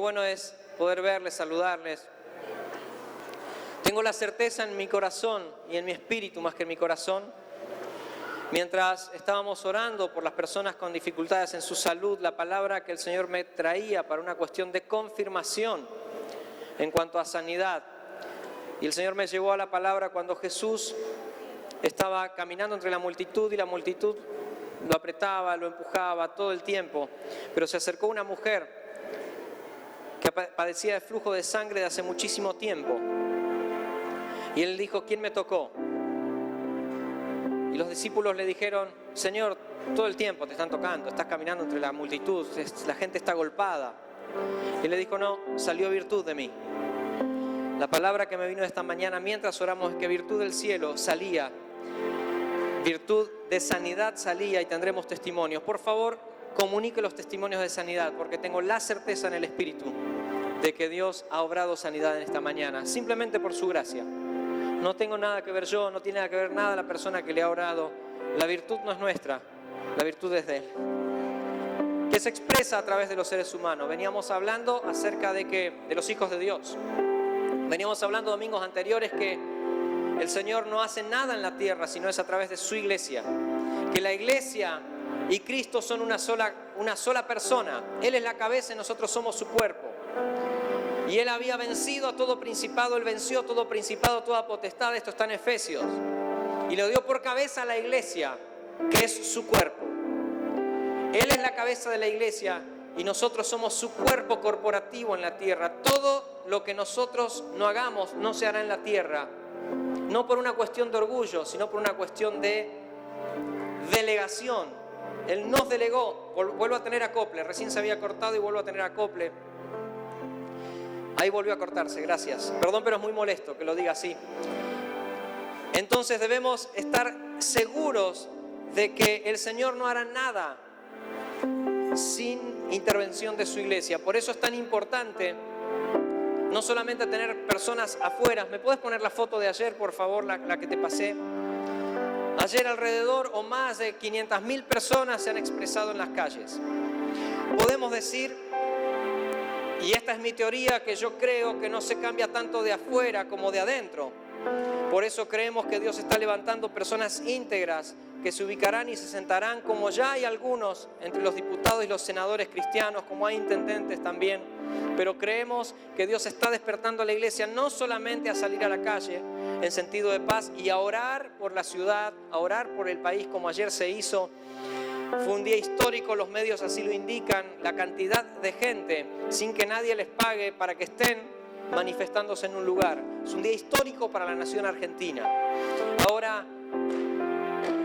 bueno es poder verles, saludarles. Tengo la certeza en mi corazón y en mi espíritu, más que en mi corazón, mientras estábamos orando por las personas con dificultades en su salud, la palabra que el Señor me traía para una cuestión de confirmación en cuanto a sanidad. Y el Señor me llevó a la palabra cuando Jesús estaba caminando entre la multitud y la multitud lo apretaba, lo empujaba todo el tiempo, pero se acercó una mujer que padecía de flujo de sangre de hace muchísimo tiempo. Y él dijo: ¿quién me tocó? Y los discípulos le dijeron: Señor, todo el tiempo te están tocando, estás caminando entre la multitud, la gente está agolpada. Y le dijo: no, salió virtud de mí. La palabra que me vino esta mañana mientras oramos es que virtud del cielo salía, virtud de sanidad salía, y tendremos testimonios. Por favor, comunique los testimonios de sanidad, porque tengo la certeza en el Espíritu de que Dios ha obrado sanidad en esta mañana, simplemente por su gracia. No tengo nada que ver yo, no tiene nada que ver nada la persona que le ha orado. La virtud no es nuestra, la virtud es de Él, que se expresa a través de los seres humanos. Veníamos hablando acerca de los hijos de Dios. Veníamos hablando domingos anteriores que el Señor no hace nada en la tierra, sino es a través de su iglesia. Que la iglesia y Cristo son una sola persona. Él es la cabeza y nosotros somos su cuerpo. Y Él había vencido a todo principado, Él venció a todo principado, toda potestad. Esto está en Efesios. Y le dio por cabeza a la iglesia, que es su cuerpo. Él es la cabeza de la iglesia y nosotros somos su cuerpo corporativo en la tierra. Todo lo que nosotros no hagamos no se hará en la tierra. No por una cuestión de orgullo, sino por una cuestión de delegación. Él nos delegó. Vuelvo a tener acople. Recién se había cortado y vuelvo a tener acople. Ahí volvió a cortarse, gracias. Perdón, pero es muy molesto que lo diga así. Entonces debemos estar seguros de que el Señor no hará nada sin intervención de su iglesia. Por eso es tan importante no solamente tener personas afuera. ¿Me puedes poner la foto de ayer, por favor, la que te pasé? Ayer alrededor o más de 500.000 personas se han expresado en las calles. Podemos decir, y esta es mi teoría, que yo creo que no se cambia tanto de afuera como de adentro. Por eso creemos que Dios está levantando personas íntegras que se ubicarán y se sentarán, como ya hay algunos entre los diputados y los senadores cristianos, como hay intendentes también. Pero creemos que Dios está despertando a la iglesia no solamente a salir a la calle en sentido de paz y a orar por la ciudad, a orar por el país como ayer se hizo. Fue un día histórico, los medios así lo indican, la cantidad de gente sin que nadie les pague para que estén manifestándose en un lugar. Es un día histórico para la nación argentina. Ahora,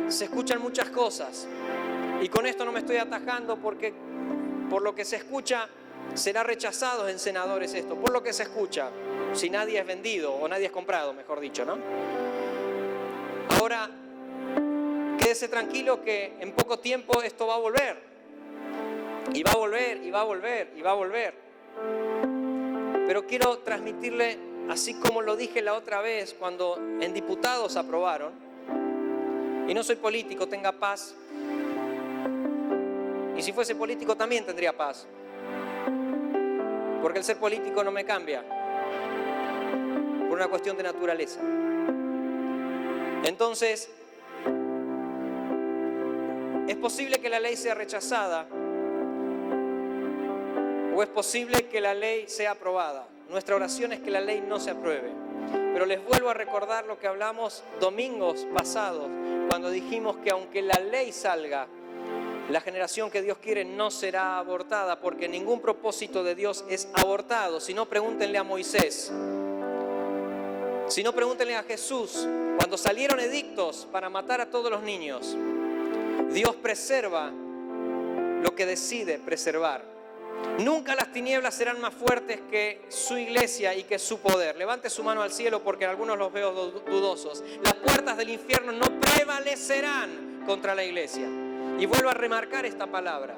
se escuchan muchas cosas y con esto no me estoy atajando porque por lo que se escucha será rechazado en senadores esto, por lo que se escucha, si nadie es vendido o nadie es comprado, mejor dicho, ¿no? Ahora, quédese tranquilo que en poco tiempo esto va a volver. Y va a volver, y va a volver, y va a volver. Pero quiero transmitirle, así como lo dije la otra vez, cuando en diputados aprobaron, y no soy político, tenga paz. Y si fuese político también tendría paz. Porque el ser político no me cambia. Por una cuestión de naturaleza. Entonces, ¿es posible que la ley sea rechazada? ¿O es posible que la ley sea aprobada? Nuestra oración es que la ley no se apruebe. Pero les vuelvo a recordar lo que hablamos domingos pasados, cuando dijimos que aunque la ley salga, la generación que Dios quiere no será abortada, porque ningún propósito de Dios es abortado. Si no, pregúntenle a Moisés. Si no, pregúntenle a Jesús. Cuando salieron edictos para matar a todos los niños, Dios preserva lo que decide preservar. Nunca las tinieblas serán más fuertes que su iglesia y que su poder. Levante su mano al cielo porque algunos los veo dudosos. Las puertas del infierno no prevalecerán contra la iglesia. Y vuelvo a remarcar esta palabra,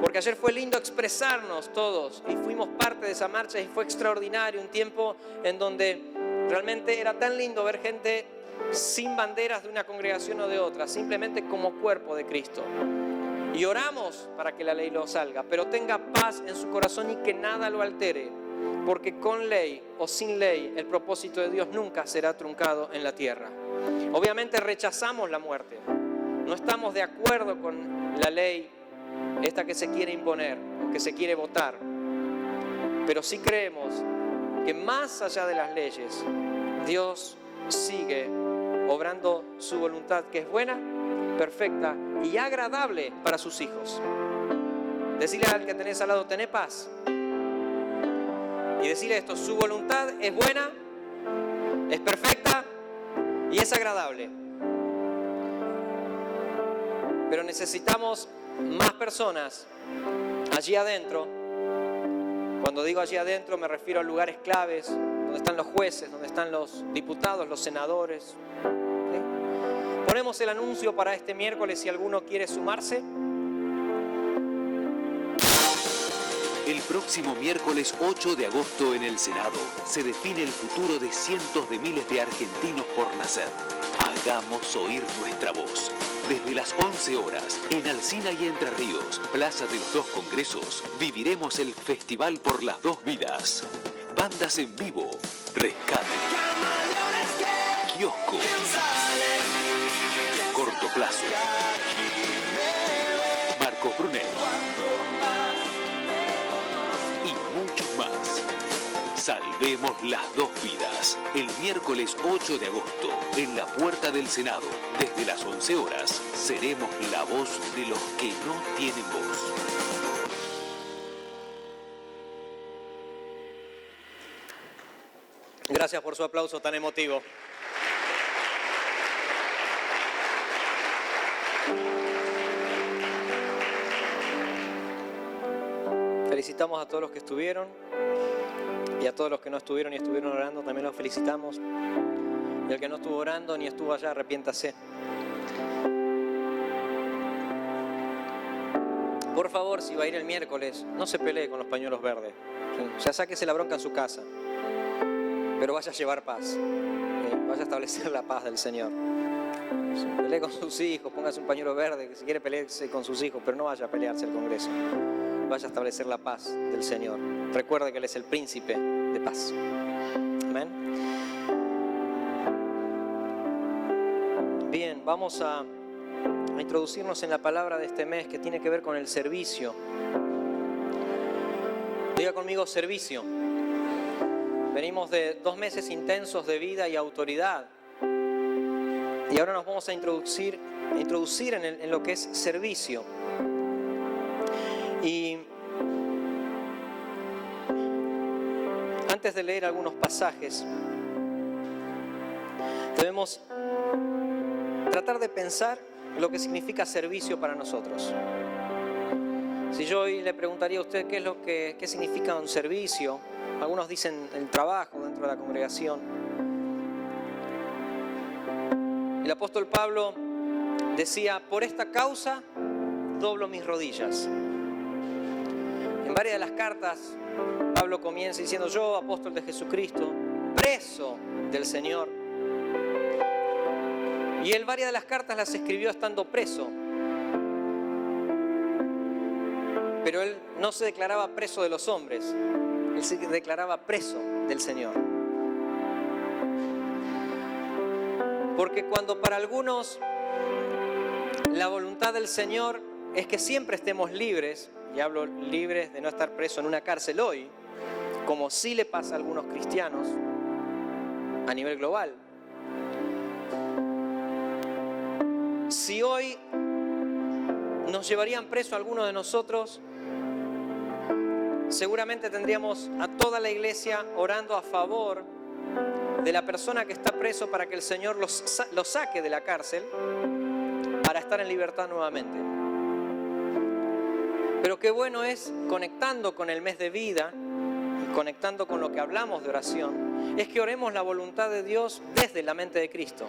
porque ayer fue lindo expresarnos todos y fuimos parte de esa marcha y fue extraordinario, un tiempo en donde realmente era tan lindo ver gente sin banderas de una congregación o de otra, simplemente como cuerpo de Cristo. Y oramos para que la ley lo salga, pero tenga paz en su corazón y que nada lo altere, porque con ley o sin ley el propósito de Dios nunca será truncado en la tierra. Obviamente rechazamos la muerte, no estamos de acuerdo con la ley esta que se quiere imponer o que se quiere votar, pero sí creemos que más allá de las leyes, Dios sigue obrando su voluntad, que es buena, perfecta y agradable para sus hijos. Decirle al que tenés al lado, tené paz. Y decirle esto, su voluntad es buena, es perfecta y es agradable. Pero necesitamos más personas allí adentro. Cuando digo allí adentro me refiero a lugares claves, donde están los jueces, donde están los diputados, los senadores. ¿Sí? Ponemos el anuncio para este miércoles si alguno quiere sumarse. El próximo miércoles 8 de agosto en el Senado se define el futuro de cientos de miles de argentinos por nacer. Hagamos oír nuestra voz. Desde las 11 horas, en Alsina y Entre Ríos, Plaza de los Dos Congresos, viviremos el Festival por las Dos Vidas. Bandas en vivo, Rescate, Kiosco, Corto Plazo, Marcos Brunet y muchos más. Salvemos las dos vidas. El miércoles 8 de agosto, en la puerta del Senado, desde las 11 horas, seremos la voz de los que no tienen voz. Gracias por su aplauso tan emotivo. Felicitamos a todos los que estuvieron y a todos los que no estuvieron y estuvieron orando, también los felicitamos. Y el que no estuvo orando ni estuvo allá, arrepiéntase. Por favor, si va a ir el miércoles, no se pelee con los pañuelos verdes. ¿Sí? O sea, sáquese la bronca en su casa, pero vaya a llevar paz. ¿Sí? Vaya a establecer la paz del Señor. ¿Sí? Pelee con sus hijos, póngase un pañuelo verde, que si quiere pelearse con sus hijos, pero no vaya a pelearse al Congreso. Vaya a establecer la paz del Señor. Recuerde que Él es el príncipe de paz. Amén. Bien, vamos a introducirnos en la palabra de este mes que tiene que ver con el servicio. Diga conmigo servicio. Venimos de 2 meses intensos de vida y autoridad. Y ahora nos vamos a introducir en lo que es servicio. Y antes de leer algunos pasajes, debemos tratar de pensar lo que significa servicio para nosotros. Si yo hoy le preguntaría a usted qué significa un servicio, algunos dicen el trabajo dentro de la congregación. El apóstol Pablo decía, por esta causa doblo mis rodillas. En varias de las cartas, Pablo comienza diciendo, yo, apóstol de Jesucristo, preso del Señor. Y él varias de las cartas las escribió estando preso. Pero él no se declaraba preso de los hombres, él se declaraba preso del Señor. Porque cuando para algunos la voluntad del Señor es que siempre estemos libres, y hablo libres de no estar preso en una cárcel hoy, como sí le pasa a algunos cristianos a nivel global. Si hoy nos llevarían preso a alguno de nosotros, seguramente tendríamos a toda la iglesia orando a favor de la persona que está preso para que el Señor lo saque de la cárcel para estar en libertad nuevamente. Pero qué bueno es, conectando con el mes de vida y conectando con lo que hablamos de oración, es que oremos la voluntad de Dios desde la mente de Cristo.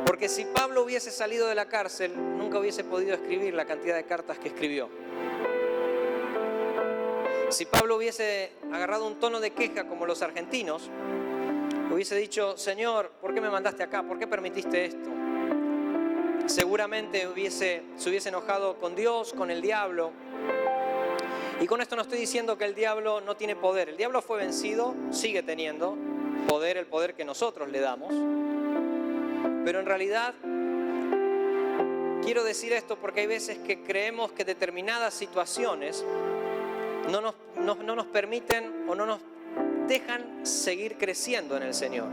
Porque si Pablo hubiese salido de la cárcel, nunca hubiese podido escribir la cantidad de cartas que escribió. Si Pablo hubiese agarrado un tono de queja como los argentinos, hubiese dicho, Señor, ¿por qué me mandaste acá? ¿Por qué permitiste esto? seguramente se hubiese enojado con Dios, con el diablo. Y con esto no estoy diciendo que el diablo no tiene poder. El diablo fue vencido, sigue teniendo poder, el poder que nosotros le damos. Pero en realidad, quiero decir esto porque hay veces que creemos que determinadas situaciones no nos permiten o no nos dejan seguir creciendo en el Señor.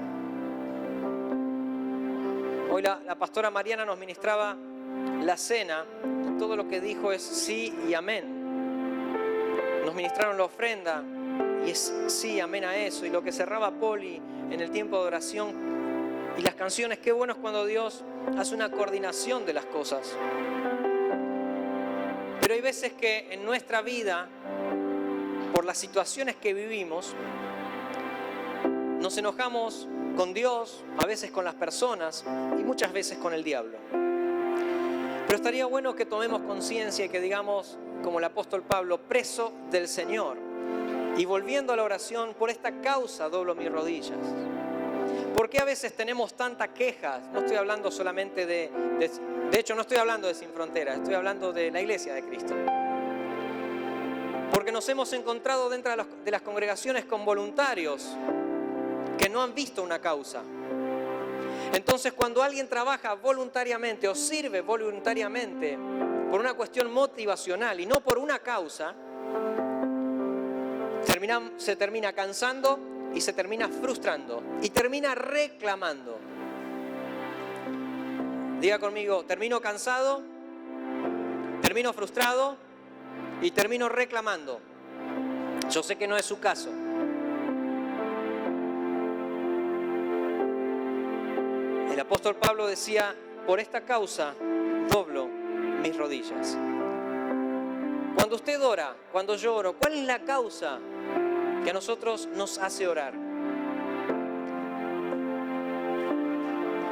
Hoy la pastora Mariana nos ministraba la cena y todo lo que dijo es sí y amén. Nos ministraron la ofrenda y es sí, amén a eso. Y lo que cerraba Poli en el tiempo de oración y las canciones, qué bueno es cuando Dios hace una coordinación de las cosas. Pero hay veces que en nuestra vida, por las situaciones que vivimos, nos enojamos con Dios, a veces con las personas y muchas veces con el diablo. Pero estaría bueno que tomemos conciencia y que digamos, como el apóstol Pablo, preso del Señor. Y volviendo a la oración, por esta causa doblo mis rodillas. ¿Por qué a veces tenemos tanta quejas? No estoy hablando solamente de hecho no estoy hablando de Sin Fronteras, estoy hablando de la Iglesia de Cristo. Porque nos hemos encontrado dentro de las congregaciones con voluntarios que no han visto una causa. Entonces, cuando alguien trabaja voluntariamente o sirve voluntariamente por una cuestión motivacional y no por una causa, se termina cansando y se termina frustrando y termina reclamando. Diga conmigo, termino cansado, termino frustrado y termino reclamando. Yo sé que no es su caso. El apóstol Pablo decía, por esta causa doblo mis rodillas. Cuando usted ora, cuando yo oro, ¿cuál es la causa que a nosotros nos hace orar?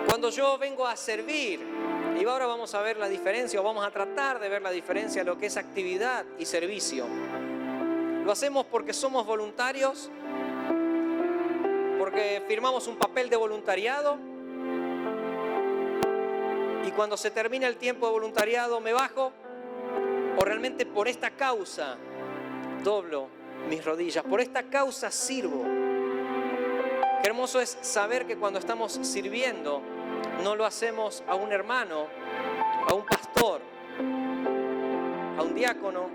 Cuando yo vengo a servir, y ahora vamos a ver la diferencia, o vamos a tratar de ver la diferencia de lo que es actividad y servicio. ¿Lo hacemos porque somos voluntarios? ¿Porque firmamos un papel de voluntariado? Y cuando se termina el tiempo de voluntariado me bajo, o realmente por esta causa doblo mis rodillas, por esta causa sirvo. Qué hermoso es saber que cuando estamos sirviendo no lo hacemos a un hermano, a un pastor, a un diácono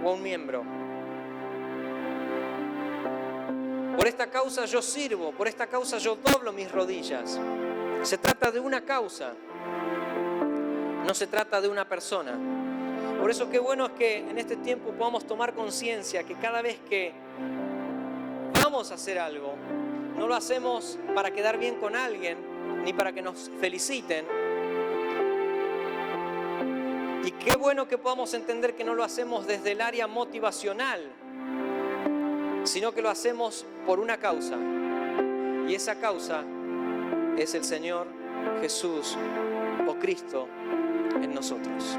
o a un miembro. Por esta causa yo sirvo, por esta causa yo doblo mis rodillas. Se trata de una causa. No se trata de una persona. Por eso qué bueno es que en este tiempo podamos tomar conciencia que cada vez que vamos a hacer algo, no lo hacemos para quedar bien con alguien, ni para que nos feliciten. Y qué bueno que podamos entender que no lo hacemos desde el área motivacional, sino que lo hacemos por una causa. Y esa causa es el Señor Jesús o Cristo en nosotros.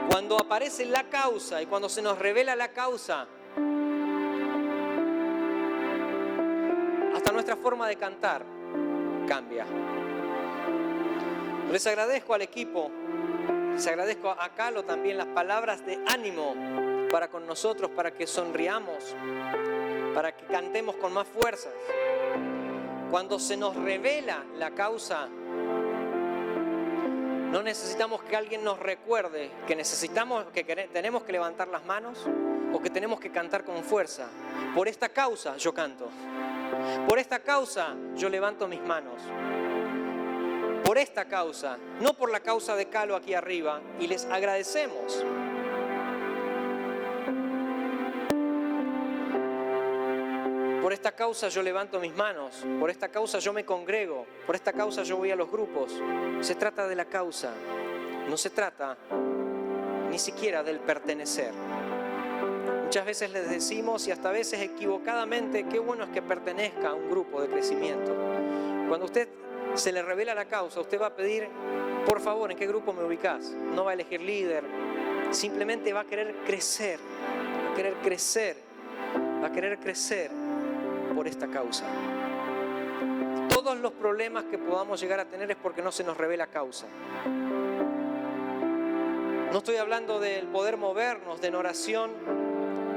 Cuando aparece la causa y cuando se nos revela la causa, hasta nuestra forma de cantar cambia. Les agradezco al equipo, les agradezco a Calo también las palabras de ánimo para con nosotros, para que sonriamos, para que cantemos con más fuerzas. Cuando se nos revela la causa, no necesitamos que alguien nos recuerde que tenemos que levantar las manos o que tenemos que cantar con fuerza. Por esta causa yo canto. Por esta causa yo levanto mis manos. Por esta causa, no por la causa de Calo aquí arriba, y les agradecemos. Por esta causa yo levanto mis manos, por esta causa yo me congrego, por esta causa yo voy a los grupos. Se trata de la causa, no se trata ni siquiera del pertenecer. Muchas veces les decimos, y hasta a veces equivocadamente, qué bueno es que pertenezca a un grupo de crecimiento. Cuando usted se le revela la causa, usted va a pedir, por favor, ¿en qué grupo me ubicás? No va a elegir líder, simplemente va a querer crecer, va a querer crecer, va a querer crecer por esta causa. Todos todos los problemas que podamos llegar a tener es porque no se nos revela causa. No estoy hablando del poder movernos de en oración,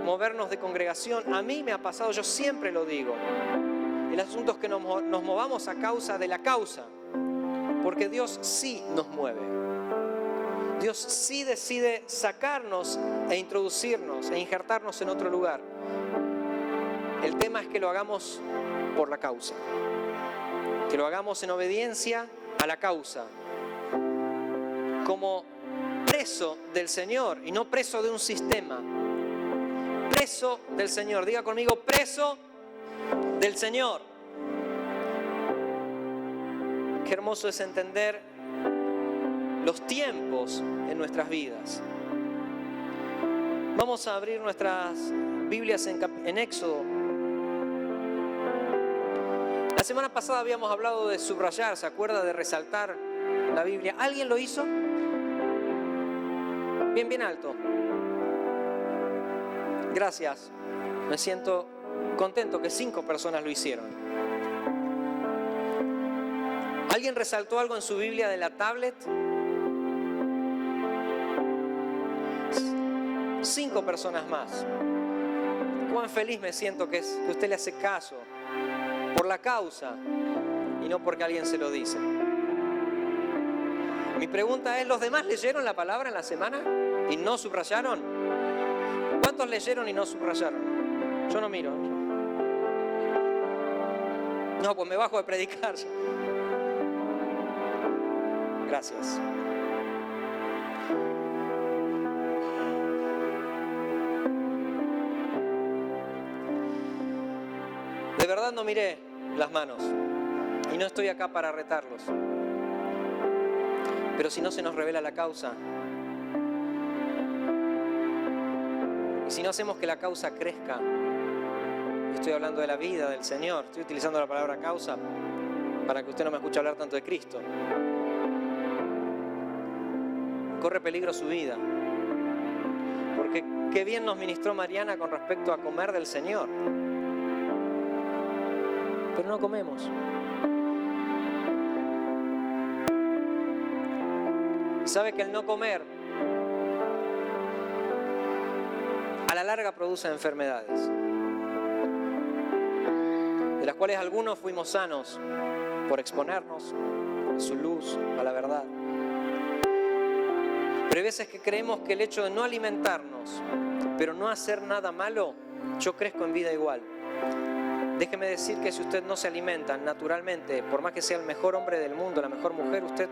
movernos de congregación. A mí me ha pasado, yo siempre lo digo. El asunto es que nos movamos a causa de la causa, porque Dios sí nos mueve. Dios sí decide sacarnos e introducirnos e injertarnos en otro lugar. El tema es que lo hagamos por la causa, que lo hagamos en obediencia a la causa, como preso del Señor y no preso de un sistema. Preso del Señor. Diga conmigo, preso del Señor. Qué hermoso es entender los tiempos en nuestras vidas. Vamos a abrir nuestras Biblias en Éxodo. La semana pasada habíamos hablado de subrayar, ¿se acuerda? De resaltar la Biblia. ¿Alguien lo hizo? Bien, bien alto. Gracias. Me siento contento que 5 personas lo hicieron. ¿Alguien resaltó algo en su Biblia de la tablet? 5 personas más. Cuán feliz me siento que usted le hace caso por la causa y no porque alguien se lo dice. Mi pregunta es, ¿los demás leyeron la palabra en la semana y no subrayaron? ¿Cuántos leyeron y no subrayaron? Yo no miro. No, pues me bajo de predicar. Gracias. De verdad no miré las manos y no estoy acá para retarlos. Pero si no se nos revela la causa, y si no hacemos que la causa crezca, estoy hablando de la vida del Señor, estoy utilizando la palabra causa para que usted no me escuche hablar tanto de Cristo. Corre peligro su vida, porque qué bien nos ministró Mariana con respecto a comer del Señor, pero no comemos. ¿Sabe que el no comer a la larga produce enfermedades? De las cuales algunos fuimos sanos por exponernos a su luz, a la verdad. Pero hay veces que creemos que el hecho de no alimentarnos, pero no hacer nada malo, yo crezco en vida igual. Déjeme decir que si usted no se alimenta naturalmente, por más que sea el mejor hombre del mundo, la mejor mujer, usted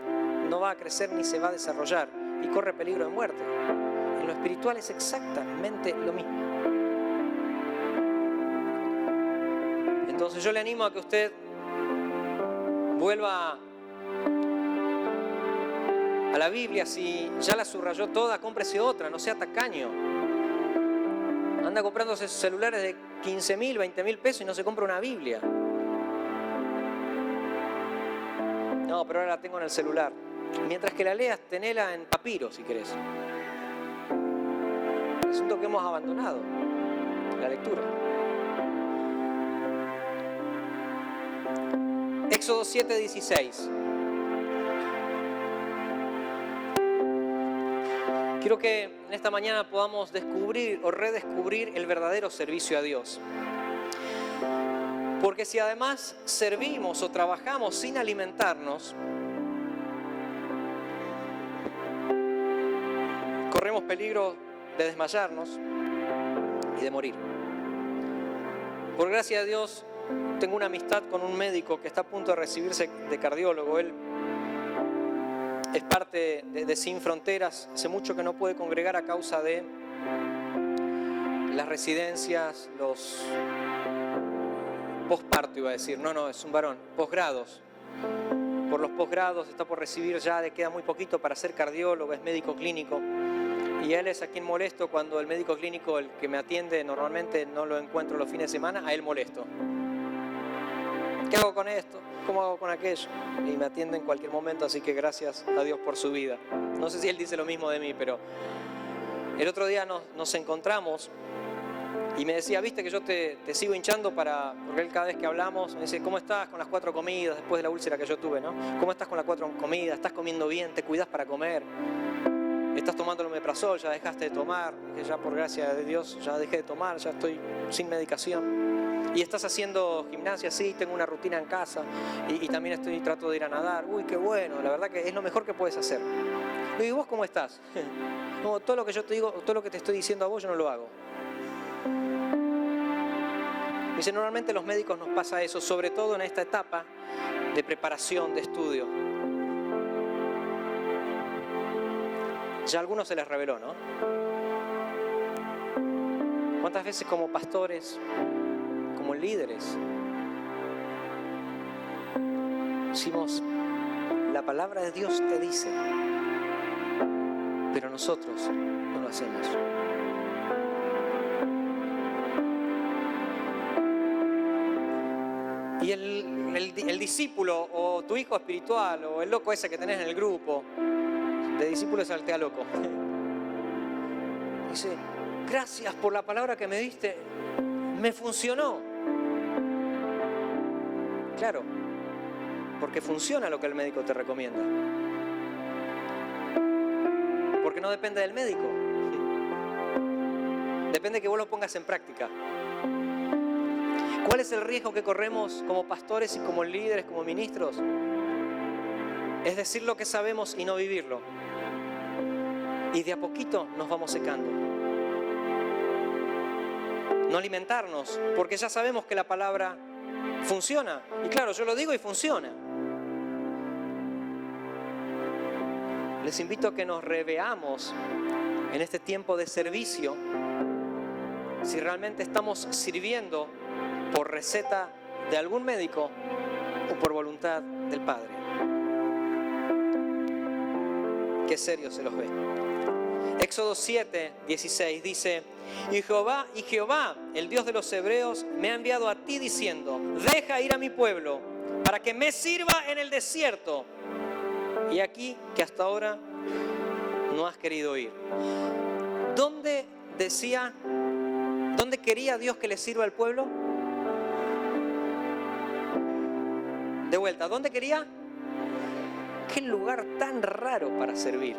no va a crecer ni se va a desarrollar y corre peligro de muerte. En lo espiritual es exactamente lo mismo. Entonces yo le animo a que usted vuelva a la Biblia. Si ya la subrayó toda, cómprese otra, no sea tacaño. Anda comprándose celulares de 15.000, 20.000 pesos y no se compra una Biblia. No, pero ahora la tengo en el celular. Mientras que la leas, tenela en papiro si querés. Es un asunto que hemos abandonado, la lectura. Éxodo 7:16. Quiero que en esta mañana podamos descubrir o redescubrir el verdadero servicio a Dios. Porque si además servimos o trabajamos sin alimentarnos, corremos peligro de desmayarnos y de morir. Por gracia de Dios, tengo una amistad con un médico que está a punto de recibirse de cardiólogo. Él es parte de Sin Fronteras. Hace mucho que no puede congregar a causa de las residencias, los posparto iba a decir. No, es un varón. Posgrados. Por los posgrados está por recibir ya, le queda muy poquito para ser cardiólogo, es médico clínico. Y a él es a quien molesto cuando el médico clínico, el que me atiende, normalmente no lo encuentro los fines de semana, a él molesto. ¿Qué hago con esto? ¿Cómo hago con aquello? Y me atiende en cualquier momento, así que gracias a Dios por su vida. No sé si él dice lo mismo de mí, pero el otro día nos encontramos Y me decía, viste que yo te sigo hinchando porque él cada vez que hablamos me dice, ¿cómo estás con las 4 comidas después de la úlcera que yo tuve, ¿no? ¿Cómo estás con las 4 comidas? ¿Estás comiendo bien? ¿Te cuidas para comer? ¿Estás tomando el omeprazol? ¿Ya dejaste de tomar? Que ya por gracia de Dios ya dejé de tomar, ya estoy sin medicación. ¿Y estás haciendo gimnasia? Sí, tengo una rutina en casa y también trato de ir a nadar. Uy, qué bueno, la verdad que es lo mejor que puedes hacer. Le digo, ¿y vos cómo estás? No, todo lo que yo te digo, todo lo que te estoy diciendo a vos yo no lo hago. Dice, normalmente los médicos nos pasa eso, sobre todo en esta etapa de preparación, de estudio. Ya a algunos se les reveló, ¿no? ¿Cuántas veces como pastores, como líderes, decimos, la palabra de Dios te dice, pero nosotros no lo hacemos? Y el discípulo o tu hijo espiritual o el loco ese que tenés en el grupo, de discípulo es altea loco. Dice, gracias por la palabra que me diste, me funcionó. Claro, porque funciona lo que el médico te recomienda. Porque no depende del médico. Depende que vos lo pongas en práctica. ¿Cuál es el riesgo que corremos como pastores y como líderes, como ministros? Es decir lo que sabemos y no vivirlo. Y de a poquito nos vamos secando. No alimentarnos, porque ya sabemos que la palabra funciona. Y claro, yo lo digo y funciona. Les invito a que nos reveamos en este tiempo de servicio si realmente estamos sirviendo por receta de algún médico o por voluntad del Padre. Qué serio se los ve. Éxodo 7, 16 dice, y Jehová, el Dios de los hebreos, me ha enviado a ti diciendo, deja ir a mi pueblo para que me sirva en el desierto. Y aquí que hasta ahora no has querido ir. ¿Dónde quería Dios que le sirva al pueblo? De vuelta, ¿dónde quería? Qué lugar tan raro para servir.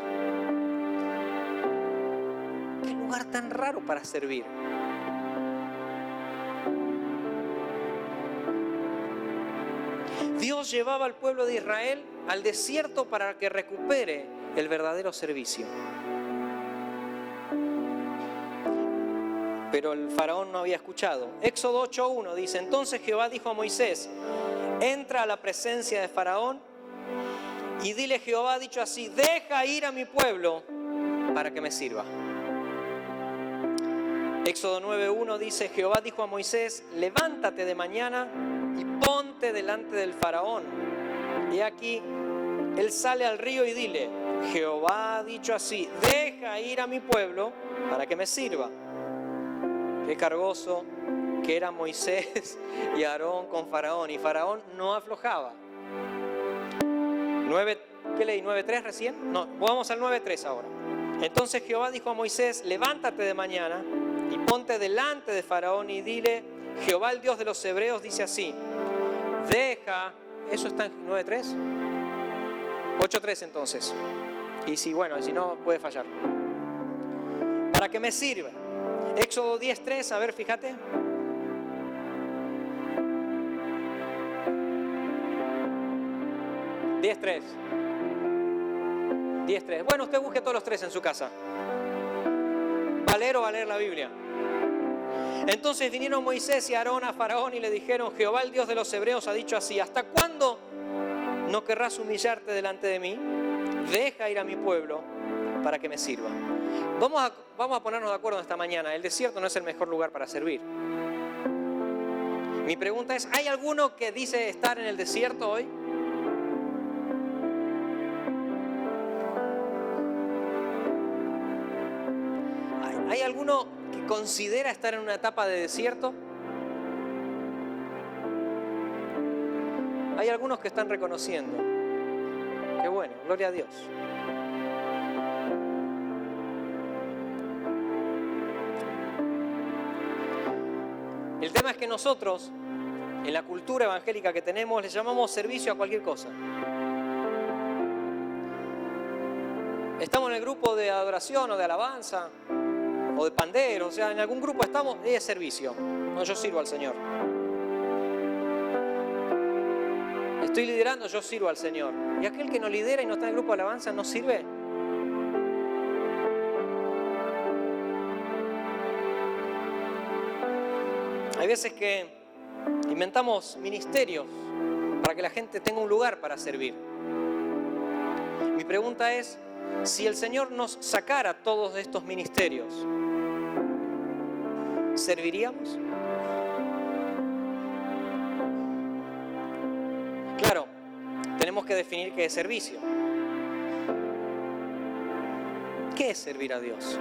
Qué lugar tan raro para servir. Dios llevaba al pueblo de Israel al desierto para que recupere el verdadero servicio. Pero el faraón no había escuchado. Éxodo 8:1 dice, entonces Jehová dijo a Moisés, entra a la presencia de Faraón y dile, Jehová ha dicho así, deja ir a mi pueblo para que me sirva. Éxodo 9:1 dice, Jehová dijo a Moisés, levántate de mañana y ponte delante del Faraón. Y aquí, él sale al río y dile, Jehová ha dicho así, deja ir a mi pueblo para que me sirva. Qué cargoso que era Moisés y Aarón con Faraón. Y Faraón no aflojaba. ¿Qué leí? ¿9:3 recién? No, vamos al 9:3 ahora. Entonces Jehová dijo a Moisés, levántate de mañana y ponte delante de Faraón y dile, Jehová el Dios de los hebreos dice así, deja, ¿eso está en 9:3? 8:3 entonces. Y si no, puede fallar. Para que me sirva. Éxodo 10:3, a ver, fíjate. $10:3. Bueno, usted busque todos los 3 en su casa. ¿Va a leer o va a leer la Biblia? Entonces vinieron Moisés y Aarón a Faraón y le dijeron, Jehová el Dios de los hebreos ha dicho así, ¿hasta cuándo no querrás humillarte delante de mí? Deja ir a mi pueblo para que me sirva. Vamos a ponernos de acuerdo esta mañana. El desierto no es el mejor lugar para servir. Mi pregunta es, ¿hay alguno que dice estar en el desierto hoy? ¿Hay alguno que considera estar en una etapa de desierto? Hay algunos que están reconociendo. Qué bueno, gloria a Dios. El tema es que nosotros, en la cultura evangélica que tenemos, le llamamos servicio a cualquier cosa. Estamos en el grupo de adoración o de alabanza o de pandero, o sea, en algún grupo estamos, es servicio. No, yo sirvo al Señor. Estoy liderando, yo sirvo al Señor. ¿Y aquel que no lidera y no está en el grupo de alabanza no sirve? Hay veces que inventamos ministerios para que la gente tenga un lugar para servir. Mi pregunta es, si el Señor nos sacara todos estos ministerios, ¿serviríamos? Claro, tenemos que definir qué es servicio. ¿Qué es servir a Dios?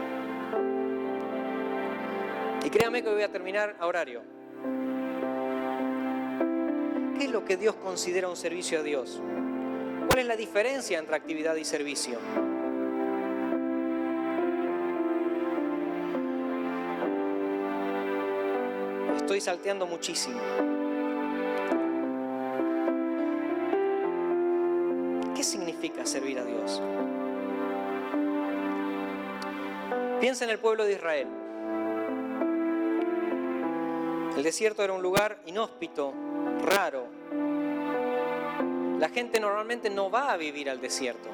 Y créame que voy a terminar a horario. ¿Qué es lo que Dios considera un servicio a Dios? ¿Cuál es la diferencia entre actividad y servicio? Estoy salteando muchísimo. ¿Qué significa servir a Dios? Piensa en el pueblo de Israel. El desierto era un lugar inhóspito, raro. La gente normalmente no va a vivir al desierto.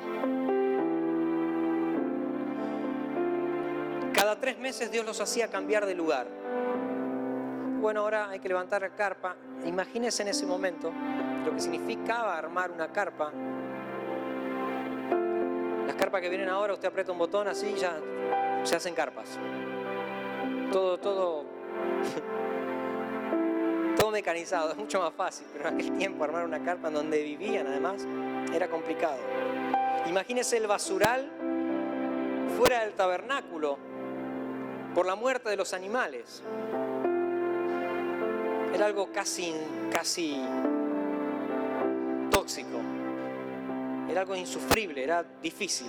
Cada 3 meses Dios los hacía cambiar de lugar. Bueno, ahora hay que levantar la carpa. Imagínense en ese momento lo que significaba armar una carpa. Las carpas que vienen ahora, usted aprieta un botón así y ya se hacen carpas. Todo mecanizado, es mucho más fácil, pero en aquel tiempo armar una carpa en donde vivían además era complicado. Imagínese el basural fuera del tabernáculo por la muerte de los animales. Era algo casi tóxico, era algo insufrible, era difícil.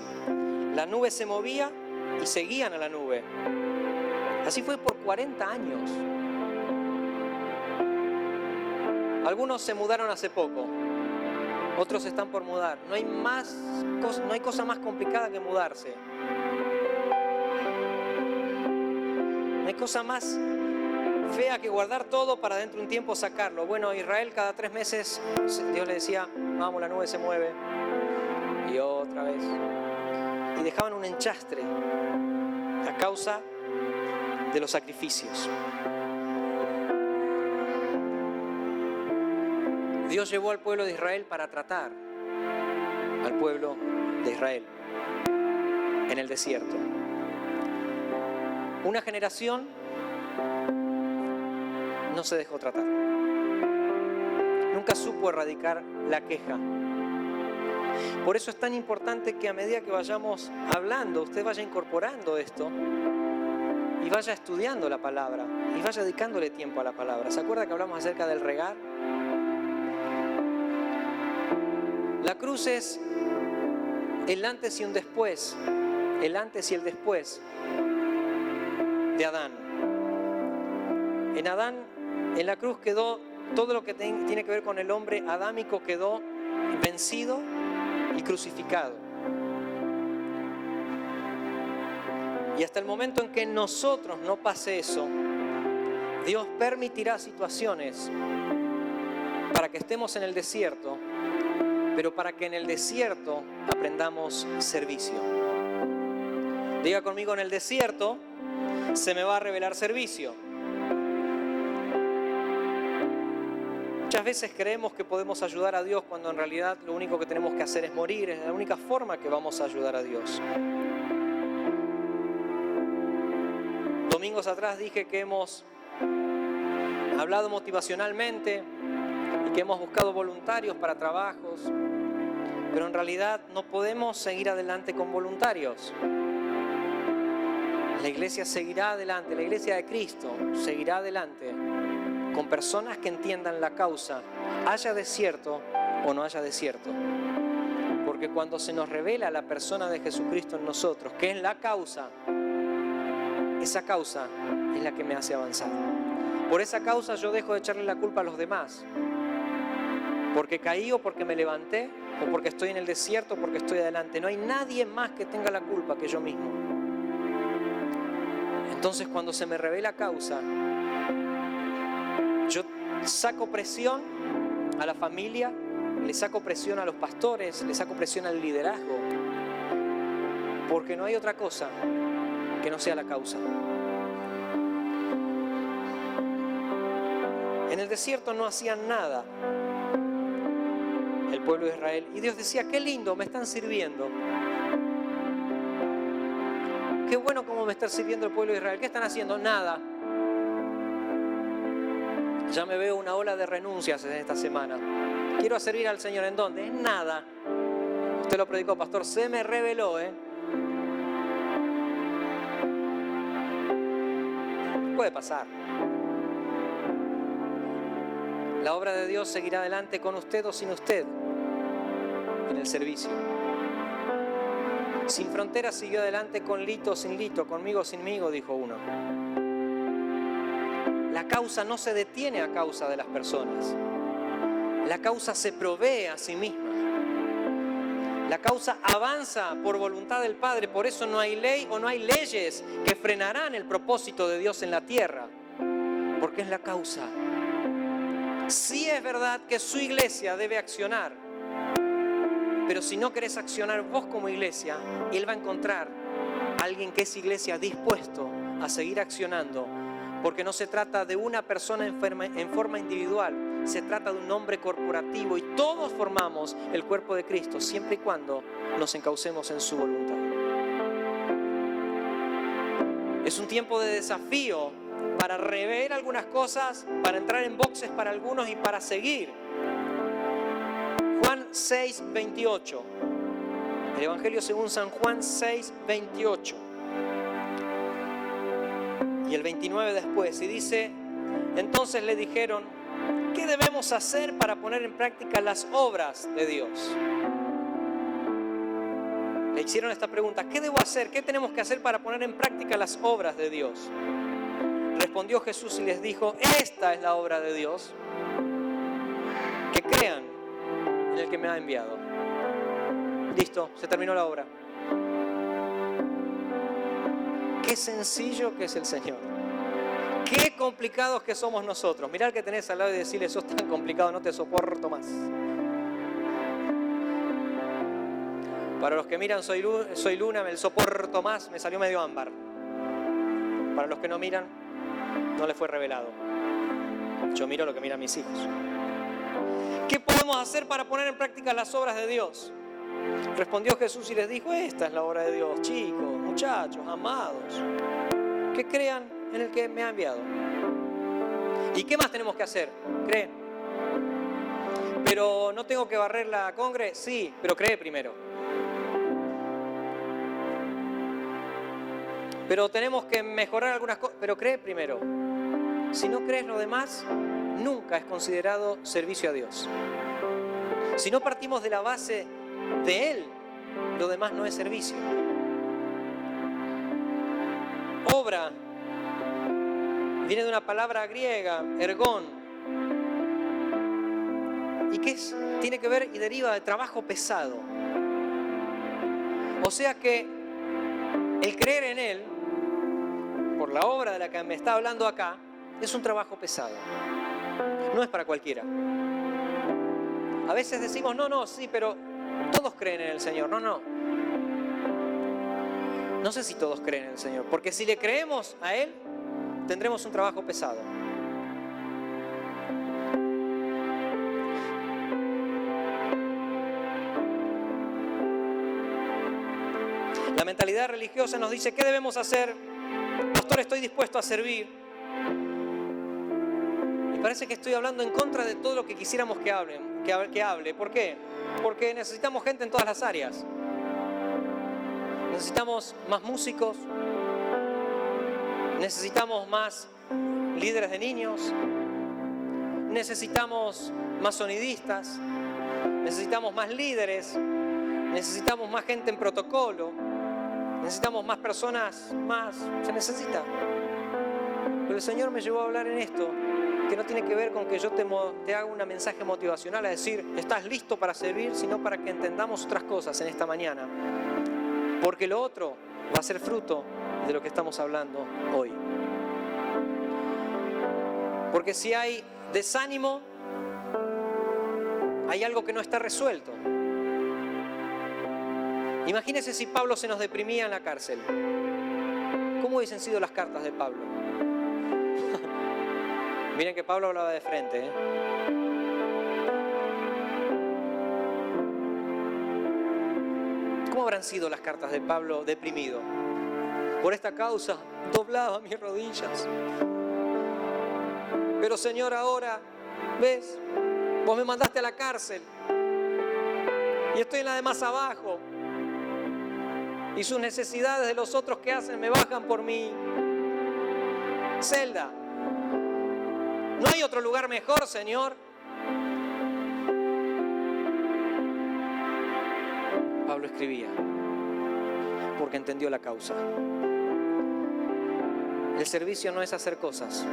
La nube se movía y seguían a la nube. Así fue por 40 años. Algunos se mudaron hace poco, otros están por mudar. No hay cosa más complicada que mudarse. No hay cosa más fea que guardar todo para dentro de un tiempo sacarlo. Bueno, a Israel cada 3 meses Dios le decía, vamos, la nube se mueve. Y otra vez. Y dejaban un enchastre a causa de los sacrificios. Dios llevó al pueblo de Israel para tratar al pueblo de Israel en el desierto. Una generación no se dejó tratar. Nunca supo erradicar la queja. Por eso es tan importante que a medida que vayamos hablando, usted vaya incorporando esto y vaya estudiando la palabra y vaya dedicándole tiempo a la palabra. ¿Se acuerda que hablamos acerca del regar? La cruz es el antes y un después, el antes y el después de Adán. En Adán, en la cruz quedó todo lo que tiene que ver con el hombre adámico, quedó vencido y crucificado. Y hasta el momento en que nosotros no pase eso, Dios permitirá situaciones para que estemos en el desierto, pero para que en el desierto aprendamos servicio. Diga conmigo, en el desierto se me va a revelar servicio. Muchas veces creemos que podemos ayudar a Dios cuando en realidad lo único que tenemos que hacer es morir. Es la única forma que vamos a ayudar a Dios. Domingos atrás dije que hemos hablado motivacionalmente y que hemos buscado voluntarios para trabajos, pero en realidad no podemos seguir adelante con voluntarios. La iglesia seguirá adelante, la iglesia de Cristo seguirá adelante con personas que entiendan la causa, haya desierto o no haya desierto. Porque cuando se nos revela la persona de Jesucristo en nosotros, que es la causa, esa causa es la que me hace avanzar. Por esa causa yo dejo de echarle la culpa a los demás. Porque caí o porque me levanté, o porque estoy en el desierto, o porque estoy adelante. No hay nadie más que tenga la culpa que yo mismo. Entonces, cuando se me revela causa, yo saco presión a la familia, le saco presión a los pastores, le saco presión al liderazgo, porque no hay otra cosa que no sea la causa. En el desierto no hacían nada el pueblo de Israel, y Dios decía: qué lindo, me están sirviendo. Qué bueno cómo me está sirviendo el pueblo de Israel. ¿Qué están haciendo? Nada. Ya me veo una ola de renuncias en esta semana. Quiero servir al Señor. ¿En dónde? En nada. Usted lo predicó, pastor. Se me reveló, Puede pasar. La obra de Dios seguirá adelante con usted o sin usted en el servicio. Sin Fronteras siguió adelante con Lito o sin Lito, conmigo o sinmigo, dijo uno. La causa no se detiene a causa de las personas. La causa se provee a sí misma. La causa avanza por voluntad del Padre. Por eso no hay ley o no hay leyes que frenarán el propósito de Dios en la tierra. Porque es la causa. Sí es verdad que su iglesia debe accionar. Pero si no querés accionar vos como iglesia, Él va a encontrar a alguien que es iglesia dispuesto a seguir accionando. Porque no se trata de una persona en forma individual, se trata de un hombre corporativo y todos formamos el cuerpo de Cristo siempre y cuando nos encaucemos en su voluntad. Es un tiempo de desafío para rever algunas cosas, para entrar en boxes para algunos y para seguir. Juan 6:28, el Evangelio según San Juan 6:28. Y el 29 después, y dice: entonces le dijeron: ¿qué debemos hacer para poner en práctica las obras de Dios? Le hicieron esta pregunta: ¿qué debo hacer? ¿Qué tenemos que hacer para poner en práctica las obras de Dios? Respondió Jesús y les dijo: esta es la obra de Dios, que crean en el que me ha enviado. Listo, se terminó la obra. Qué sencillo que es el Señor. Qué complicados que somos nosotros. Mirá al que tenés al lado y decirle: sos tan complicado, no te soporto más. Para los que miran Soy Luna, el soporto más, me salió medio ámbar. Para los que no miran, no les fue revelado. Yo miro lo que miran mis hijos. ¿Qué podemos hacer para poner en práctica las obras de Dios? Respondió Jesús y les dijo: esta es la obra de Dios, chicos, muchachos, amados, que crean en el que me ha enviado. ¿Y qué más tenemos que hacer? Creen. Pero no tengo que barrer la congre, sí, pero cree primero. Pero tenemos que mejorar algunas cosas, pero cree primero. Si no crees lo demás, nunca es considerado servicio a Dios. Si no partimos de la base de Él, lo demás no es servicio. Obra viene de una palabra griega, ergón. ¿Y qué es? Tiene que ver y deriva de trabajo pesado. O sea que el creer en Él, por la obra de la que me está hablando acá, es un trabajo pesado. No es para cualquiera. A veces decimos: no, sí, pero todos creen en el Señor. No sé si todos creen en el Señor, porque si le creemos a Él, tendremos un trabajo pesado. La mentalidad religiosa nos dice: ¿qué debemos hacer? Pastor, estoy dispuesto a servir. Y parece que estoy hablando en contra de todo lo que quisiéramos que hable. ¿Por qué? Porque necesitamos gente en todas las áreas. Necesitamos más músicos, necesitamos más líderes de niños, necesitamos más sonidistas, necesitamos más líderes, necesitamos más gente en protocolo, necesitamos más personas, se necesita. Pero el Señor me llevó a hablar en esto, que no tiene que ver con que yo te haga un mensaje motivacional a decir, ¿estás listo para servir? Sino para que entendamos otras cosas en esta mañana. Porque lo otro va a ser fruto de lo que estamos hablando hoy. Porque si hay desánimo, hay algo que no está resuelto. Imagínense si Pablo se nos deprimía en la cárcel. ¿Cómo hubiesen sido las cartas de Pablo? Miren que Pablo hablaba de frente, ¿eh? ¿Cómo habrán sido las cartas de Pablo deprimido? Por esta causa doblaba mis rodillas. Pero Señor, ahora, ¿ves? Vos me mandaste a la cárcel y estoy en la de más abajo. Y sus necesidades de los otros que hacen me bajan por mi celda. ¿No hay otro lugar mejor, Señor? Pablo escribía porque entendió la causa. El servicio no es hacer cosas.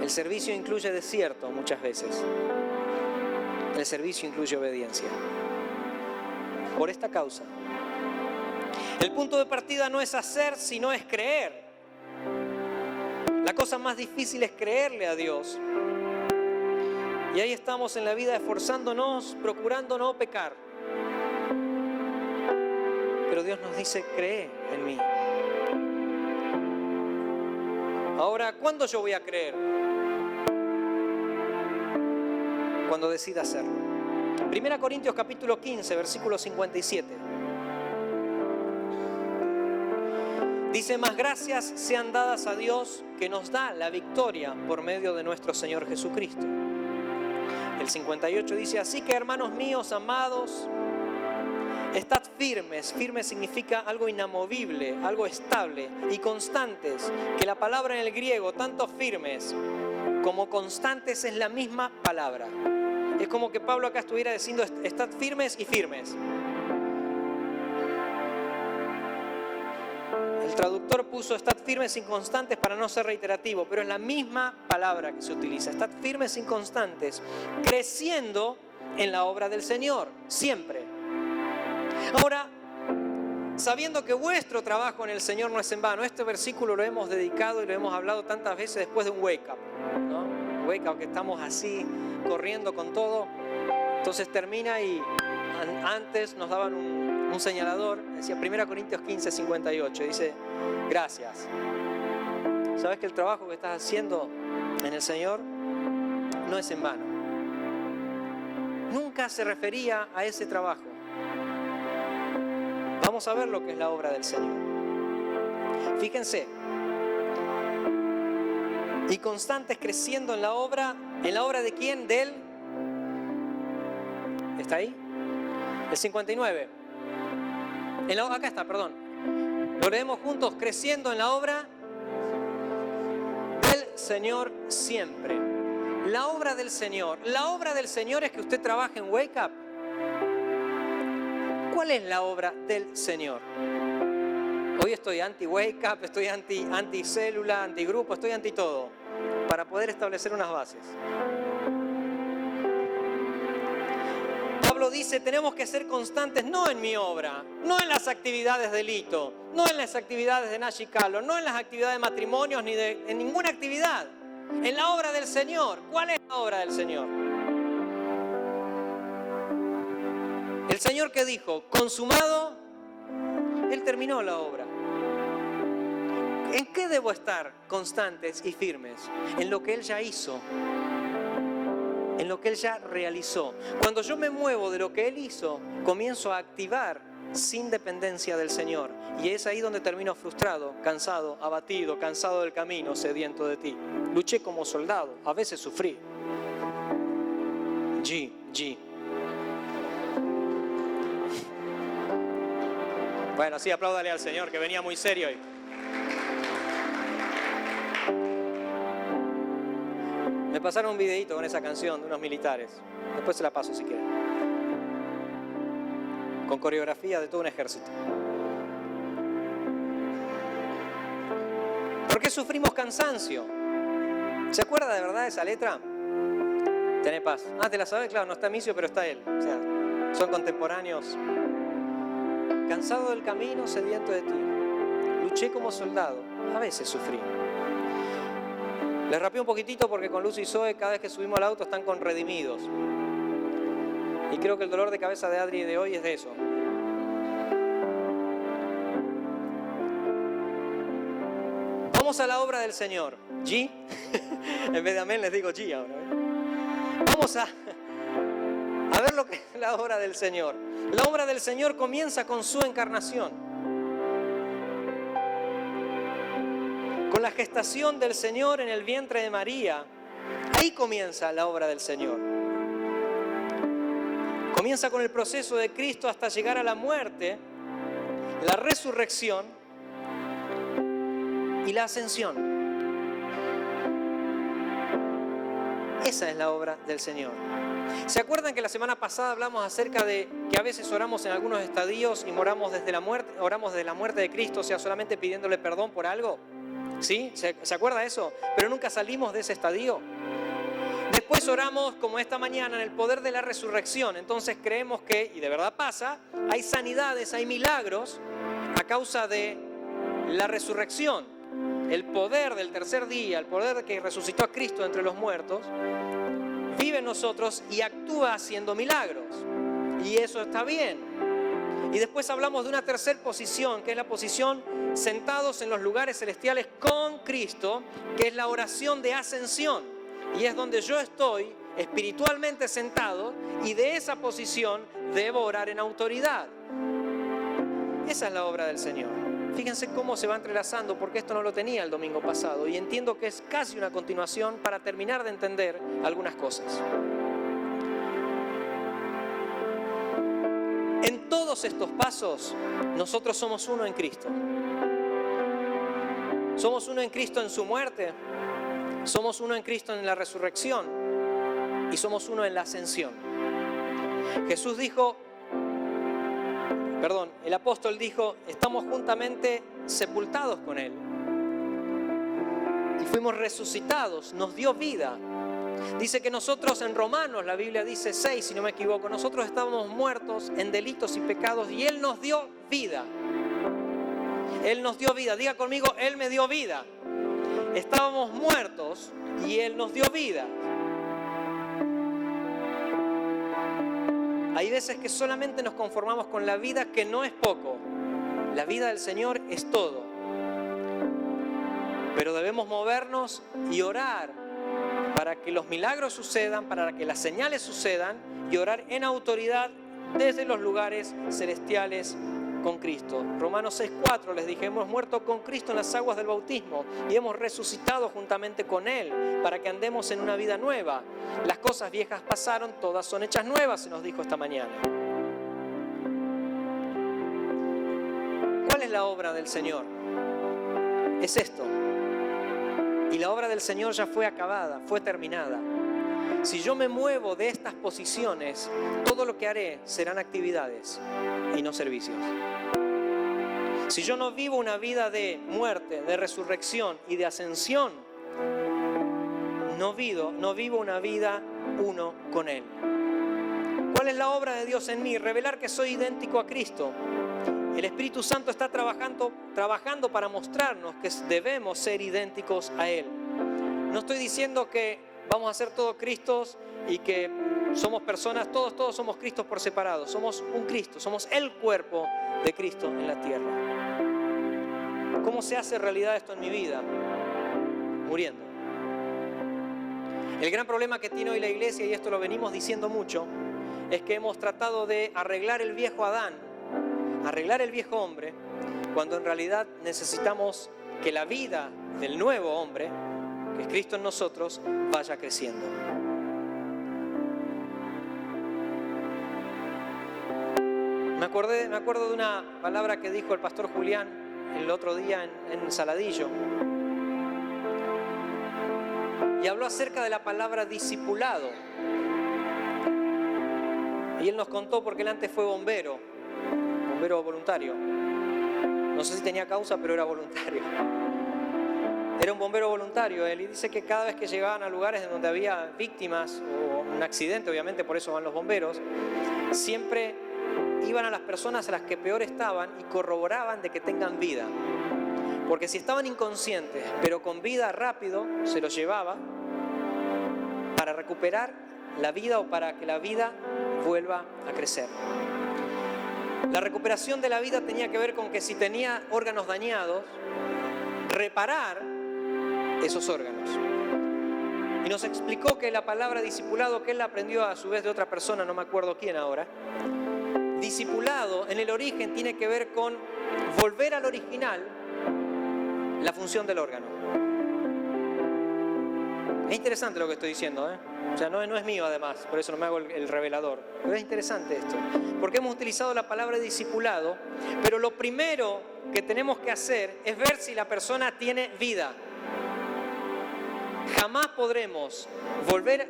El servicio incluye desierto muchas veces. El servicio incluye obediencia. Por esta causa. El punto de partida no es hacer, sino es creer. La cosa más difícil es creerle a Dios. Y ahí estamos en la vida esforzándonos, procurando no pecar. Pero Dios nos dice, cree en mí. Ahora, ¿cuándo yo voy a creer? Cuando decida hacerlo. 1 Corintios capítulo 15, versículo 57. Dice, más gracias sean dadas a Dios que nos da la victoria por medio de nuestro Señor Jesucristo. El 58 dice, así que hermanos míos, amados, estad firmes. Firme significa algo inamovible, algo estable y constantes, que la palabra en el griego, tanto firmes como constantes, es la misma palabra. Es como que Pablo acá estuviera diciendo, estad firmes y firmes. El traductor puso estad firmes y constantes para no ser reiterativo, pero es la misma palabra que se utiliza. Estad firmes y constantes, creciendo en la obra del Señor, siempre. Ahora, sabiendo que vuestro trabajo en el Señor no es en vano, este versículo lo hemos dedicado y lo hemos hablado tantas veces después de un wake up, ¿no? Wake up que estamos así, corriendo con todo. Entonces termina y antes nos daban un señalador, decía 1 Corintios 15, 58, dice, gracias. ¿Sabes que el trabajo que estás haciendo en el Señor no es en vano? Nunca se refería a ese trabajo. Vamos a ver lo que es la obra del Señor. Fíjense. Y constantes creciendo en la obra de quién? De Él. ¿Está ahí? El 59. Acá está, perdón. Lo leemos juntos, creciendo en la obra del Señor siempre. La obra del Señor. La obra del Señor es que usted trabaje en Wake Up. ¿Cuál es la obra del Señor? Hoy estoy anti-Wake Up, estoy anti-célula, anti-grupo, estoy anti-todo, para poder establecer unas bases. Pablo dice, tenemos que ser constantes no en mi obra, no en las actividades de Lito, no en las actividades de Nash y Calo, no en las actividades de matrimonios, ni en ninguna actividad. En la obra del Señor. ¿Cuál es la obra del Señor? El Señor que dijo, consumado, Él terminó la obra. ¿En qué debo estar constantes y firmes? En lo que Él ya hizo, en lo que Él ya realizó. Cuando yo me muevo de lo que Él hizo, comienzo a activar sin dependencia del Señor. Y es ahí donde termino frustrado, cansado, abatido, cansado del camino, sediento de ti. Luché como soldado, a veces sufrí. Bueno, sí, apláudale al Señor, que venía muy serio hoy. Me pasaron un videíto con esa canción de unos militares. Después se la paso si quieren. Con coreografía de todo un ejército. ¿Por qué sufrimos cansancio? ¿Se acuerda de verdad de esa letra? Tené paz. ¿Te la sabes? Claro, no está Micio, pero está él. O sea, son contemporáneos. Cansado del camino, sediento de ti. Luché como soldado. A veces sufrí. Les rapé un poquitito porque con Lucy y Zoe cada vez que subimos al auto están con redimidos. Y creo que el dolor de cabeza de Adri de hoy es de eso. Vamos a la obra del Señor. G. En vez de amén les digo G ahora. Vamos a ver lo que es la obra del Señor. La obra del Señor comienza con su encarnación. Con la gestación del Señor en el vientre de María. Ahí comienza la obra del Señor. Comienza con el proceso de Cristo hasta llegar a la muerte, la resurrección y la ascensión. Esa es la obra del Señor. ¿Se acuerdan que la semana pasada hablamos acerca de que a veces oramos en algunos estadios y oramos desde la muerte de Cristo, o sea, solamente pidiéndole perdón por algo? ¿Sí? ¿Se acuerda eso? Pero nunca salimos de ese estadio. Después oramos como esta mañana en el poder de la resurrección. Entonces creemos que, y de verdad pasa, hay sanidades, hay milagros a causa de la resurrección. El poder del tercer día, el poder que resucitó a Cristo entre los muertos, vive en nosotros y actúa haciendo milagros. Y eso está bien. Y después hablamos de una tercera posición, que es la posición sentados en los lugares celestiales con Cristo, que es la oración de ascensión. Y es donde yo estoy espiritualmente sentado y de esa posición debo orar en autoridad. Esa es la obra del Señor. Fíjense cómo se va entrelazando, porque esto no lo tenía el domingo pasado y entiendo que es casi una continuación para terminar de entender algunas cosas. En todos estos pasos, nosotros somos uno en Cristo. Somos uno en Cristo en su muerte, somos uno en Cristo en la resurrección y somos uno en la ascensión. Jesús dijo, el apóstol dijo, estamos juntamente sepultados con Él. Y fuimos resucitados, nos dio vida. Dice que nosotros en Romanos, la Biblia dice 6, si no me equivoco, nosotros estábamos muertos en delitos y pecados y Él nos dio vida. Él nos dio vida. Diga conmigo, Él me dio vida. Estábamos muertos y Él nos dio vida. Hay veces que solamente nos conformamos con la vida, que no es poco. La vida del Señor es todo. Pero debemos movernos y orar para que los milagros sucedan, para que las señales sucedan y orar en autoridad desde los lugares celestiales con Cristo. Romanos 6:4 les dije, hemos muerto con Cristo en las aguas del bautismo y hemos resucitado juntamente con Él para que andemos en una vida nueva. Las cosas viejas pasaron, todas son hechas nuevas, se nos dijo esta mañana. ¿Cuál es la obra del Señor? Es esto. Y la obra del Señor ya fue acabada, fue terminada. Si yo me muevo de estas posiciones, todo lo que haré serán actividades y no servicios. Si yo no vivo una vida de muerte, de resurrección y de ascensión, no vivo una vida uno con Él. ¿Cuál es la obra de Dios en mí? Revelar que soy idéntico a Cristo. El Espíritu Santo está trabajando para mostrarnos que debemos ser idénticos a Él. No estoy diciendo que vamos a ser todos Cristos y que somos personas, todos somos Cristos por separado. Somos un Cristo, somos el cuerpo de Cristo en la tierra. ¿Cómo se hace realidad esto en mi vida? Muriendo. El gran problema que tiene hoy la iglesia, y esto lo venimos diciendo mucho, es que hemos tratado de arreglar el viejo Adán, arreglar el viejo hombre, cuando en realidad necesitamos que la vida del nuevo hombre, que es Cristo en nosotros, vaya creciendo. Me acuerdo de una palabra que dijo el pastor Julián el otro día en Saladillo. Y habló acerca de la palabra discipulado. Y él nos contó porque él antes fue bombero voluntario. No sé si tenía causa, pero era voluntario. Era un bombero voluntario él, y dice que cada vez que llegaban a lugares donde había víctimas o un accidente, obviamente por eso van los bomberos, siempre iban a las personas a las que peor estaban y corroboraban de que tengan vida. Porque si estaban inconscientes, pero con vida rápido, se los llevaba para recuperar la vida o para que la vida vuelva a crecer. La recuperación de la vida tenía que ver con que si tenía órganos dañados, reparar esos órganos. Y nos explicó que la palabra discipulado, que él la aprendió a su vez de otra persona, no me acuerdo quién ahora, discipulado en el origen tiene que ver con volver al original la función del órgano. Es interesante lo que estoy diciendo, ¿eh? O sea, no es mío además, por eso no me hago el revelador. Pero es interesante esto, porque hemos utilizado la palabra discipulado, pero lo primero que tenemos que hacer es ver si la persona tiene vida. Jamás podremos volver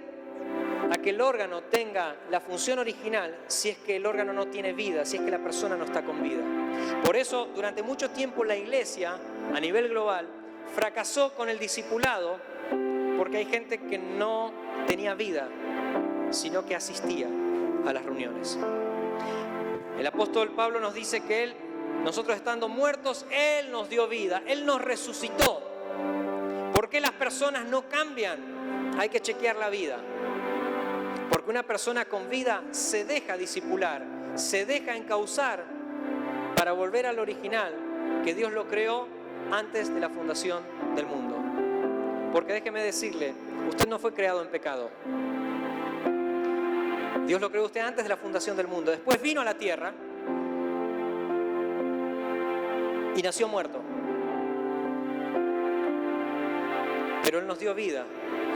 a que el órgano tenga la función original si es que el órgano no tiene vida, si es que la persona no está con vida. Por eso, durante mucho tiempo la iglesia, a nivel global, fracasó con el discipulado, porque hay gente que no tenía vida, sino que asistía a las reuniones. El apóstol Pablo nos dice que nosotros estando muertos, Él nos dio vida, Él nos resucitó. ¿Por qué las personas no cambian? Hay que chequear la vida. Porque una persona con vida se deja discipular, se deja encauzar para volver al original, que Dios lo creó antes de la fundación del mundo. Porque déjeme decirle, usted no fue creado en pecado. Dios lo creó usted antes de la fundación del mundo. Después vino a la tierra y nació muerto. Pero Él nos dio vida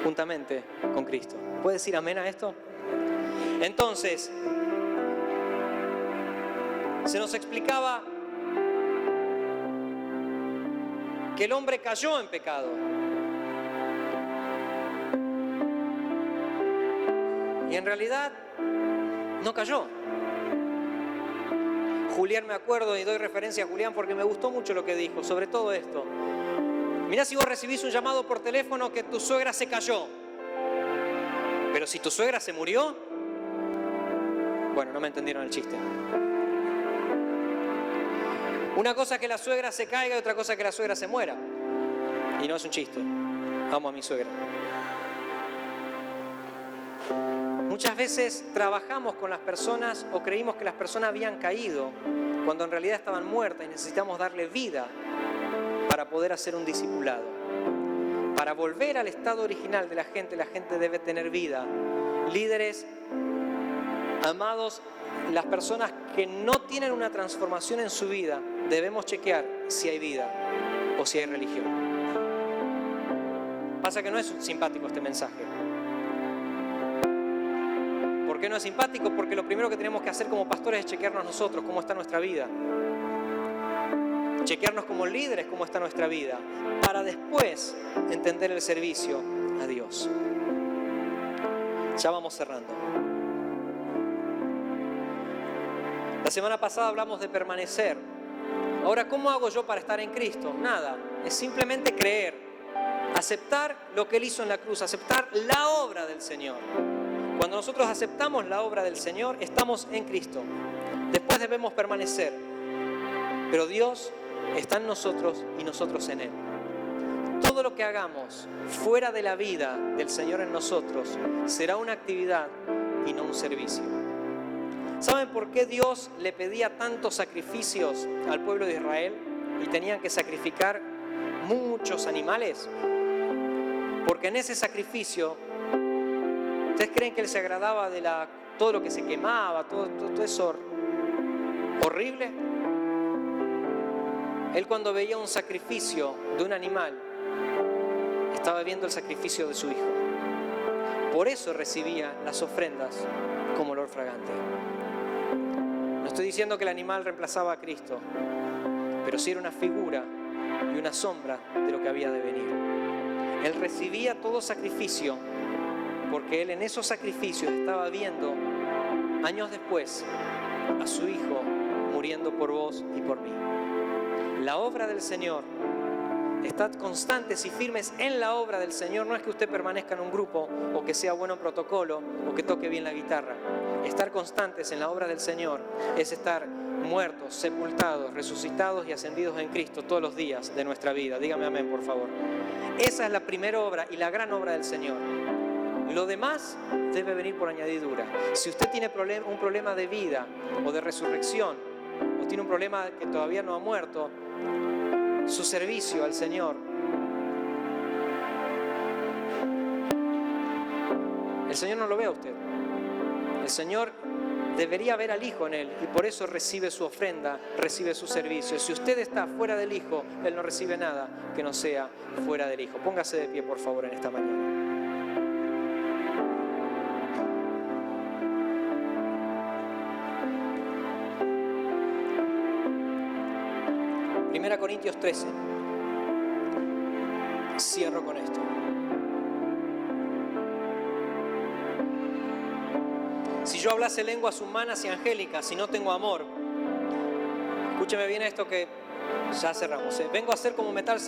juntamente con Cristo. ¿Puede decir amén a esto? Entonces, se nos explicaba que el hombre cayó en pecado. Y en realidad no cayó. Julián, me acuerdo y doy referencia a Julián porque me gustó mucho lo que dijo sobre todo esto. Mirá, si vos recibís un llamado por teléfono que tu suegra se cayó, pero si tu suegra se murió, bueno, no me entendieron el chiste. Una cosa es que la suegra se caiga y otra cosa es que la suegra se muera. Y no es un chiste. Amo a mi suegra. Muchas veces trabajamos con las personas o creímos que las personas habían caído cuando en realidad estaban muertas y necesitamos darle vida para poder hacer un discipulado. Para volver al estado original de la gente debe tener vida. Líderes, amados, las personas que no tienen una transformación en su vida, debemos chequear si hay vida o si hay religión. Pasa que no es simpático este mensaje. ¿Por qué no es simpático? Porque lo primero que tenemos que hacer como pastores es chequearnos nosotros, cómo está nuestra vida. Chequearnos como líderes, cómo está nuestra vida, para después entender el servicio a Dios. Ya vamos cerrando. La semana pasada hablamos de permanecer. Ahora, ¿cómo hago yo para estar en Cristo? Nada, es simplemente creer, aceptar lo que Él hizo en la cruz, aceptar la obra del Señor. Cuando nosotros aceptamos la obra del Señor, estamos en Cristo. Después debemos permanecer, pero Dios está en nosotros y nosotros en Él. Todo lo que hagamos fuera de la vida del Señor en nosotros será una actividad y no un servicio. ¿Saben por qué Dios le pedía tantos sacrificios al pueblo de Israel y tenían que sacrificar muchos animales? Porque en ese sacrificio, ¿ustedes creen que Él se agradaba de todo lo que se quemaba, todo eso horrible? Él, cuando veía un sacrificio de un animal, estaba viendo el sacrificio de su Hijo. Por eso recibía las ofrendas como olor fragante. No estoy diciendo que el animal reemplazaba a Cristo, pero sí era una figura y una sombra de lo que había de venir. Él recibía todo sacrificio porque Él en esos sacrificios estaba viendo años después a su Hijo muriendo por vos y por mí. La obra del Señor Estad constantes y firmes en la obra del Señor. No es que usted permanezca en un grupo o que sea bueno en protocolo o que toque bien la guitarra. Estar constantes en la obra del Señor es estar muertos, sepultados, resucitados y ascendidos en Cristo todos los días de nuestra vida. Dígame amén, por favor. Esa es la primera obra y la gran obra del Señor. Lo demás debe venir por añadidura. Si usted tiene un problema de vida o de resurrección, o tiene un problema que todavía no ha muerto, su servicio al Señor, el Señor no lo ve a usted. El Señor debería ver al Hijo en él y por eso recibe su ofrenda, recibe su servicio. Si usted está fuera del Hijo, Él no recibe nada que no sea fuera del Hijo. Póngase de pie, por favor, en esta mañana. Primera Corintios 13. Cierro con esto. Si yo hablase lenguas humanas y angélicas, si no tengo amor, escúcheme bien esto que ya cerramos. Vengo a ser como metal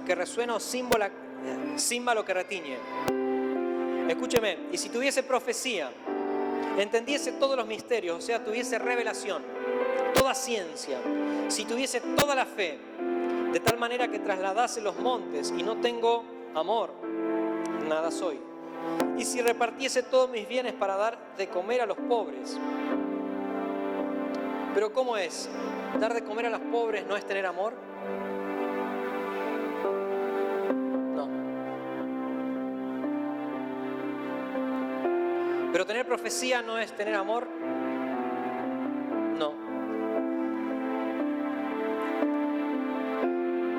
que resuena o címbalo que retiñe. Escúcheme, y si tuviese profecía, entendiese todos los misterios, o sea, tuviese revelación, toda ciencia, si tuviese toda la fe, de tal manera que trasladase los montes y no tengo amor, nada soy. Y si repartiese todos mis bienes para dar de comer a los pobres. Pero ¿cómo es? ¿Dar de comer a los pobres no es tener amor? No. ¿Pero tener profecía no es tener amor? No.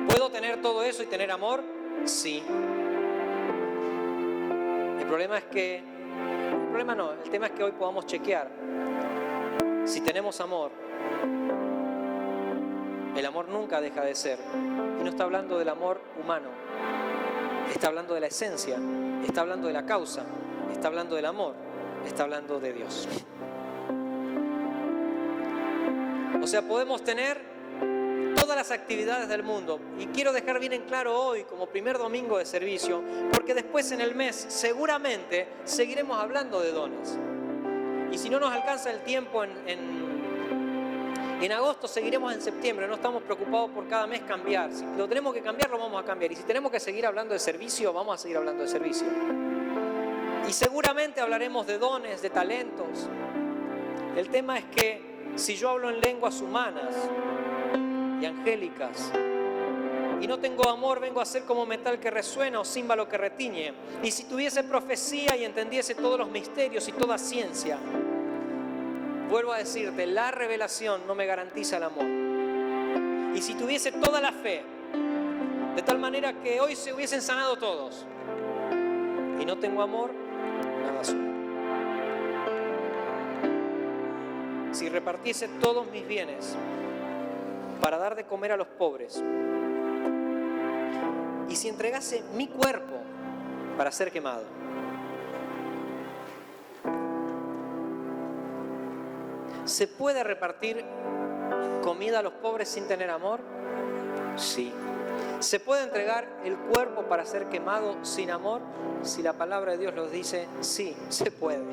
¿Puedo tener todo eso y tener amor? Sí. El tema es que hoy podamos chequear si tenemos amor. El amor nunca deja de ser. Y no está hablando del amor humano. Está hablando de la esencia. Está hablando de la causa. Está hablando del amor. Está hablando de Dios. O sea, podemos tener todas las actividades del mundo. Y quiero dejar bien en claro hoy, como primer domingo de servicio, porque después en el mes seguramente seguiremos hablando de dones. Y si no nos alcanza el tiempo en agosto, seguiremos en septiembre. No estamos preocupados por cada mes cambiar. Si lo tenemos que cambiar, lo vamos a cambiar. Y si tenemos que seguir hablando de servicio, vamos a seguir hablando de servicio. Y seguramente hablaremos de dones, de talentos. El tema es que si yo hablo en lenguas humanas y angélicas y no tengo amor, vengo a ser como metal que resuena o címbalo que retiñe. Y si tuviese profecía y entendiese todos los misterios y toda ciencia, vuelvo a decirte, la revelación no me garantiza el amor. Y si tuviese toda la fe, de tal manera que hoy se hubiesen sanado todos, y no tengo amor, nada soy. Si repartiese todos mis bienes para dar de comer a los pobres, y si entregase mi cuerpo para ser quemado, ¿se puede repartir comida a los pobres sin tener amor? Sí. ¿Se puede entregar el cuerpo para ser quemado sin amor? Si la palabra de Dios lo dice, sí, se puede.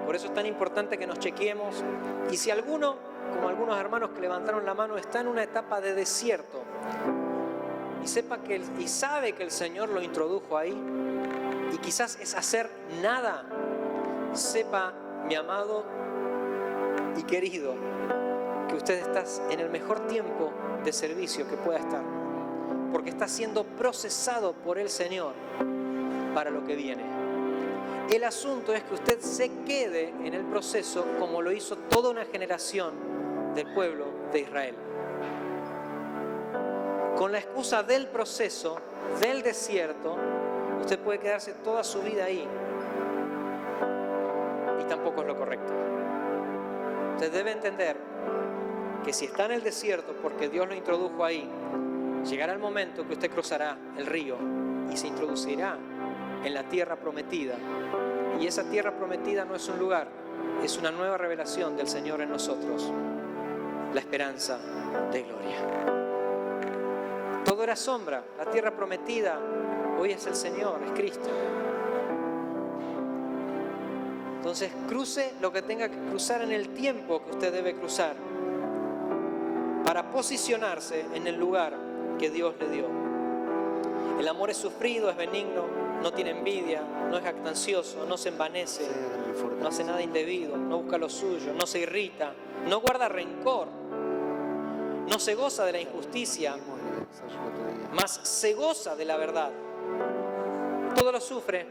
Por eso es tan importante que nos chequeemos. Y si alguno, como algunos hermanos que levantaron la mano, está en una etapa de desierto y sabe que el Señor lo introdujo ahí, y quizás es hacer nada, sepa, mi amado y querido, que usted está en el mejor tiempo de servicio que pueda estar, porque está siendo procesado por el Señor para lo que viene. El asunto es que usted se quede en el proceso como lo hizo toda una generación del pueblo de Israel. Con la excusa del proceso, del desierto, usted puede quedarse toda su vida ahí. Y tampoco es lo correcto. Usted debe entender que si está en el desierto porque Dios lo introdujo ahí, llegará el momento que usted cruzará el río y se introducirá en la tierra prometida. Y esa tierra prometida no es un lugar, es una nueva revelación del Señor en nosotros. la esperanza de gloria. Todo era sombra, la tierra prometida, hoy es el Señor, es Cristo. Entonces cruce lo que tenga que cruzar en el tiempo que usted debe cruzar para posicionarse en el lugar que Dios le dio. El amor es sufrido, es benigno, no tiene envidia, no es jactancioso, no se envanece, no hace nada indebido, no busca lo suyo, no se irrita, no guarda rencor, no se goza de la injusticia, mas se goza de la verdad. Todo lo sufre,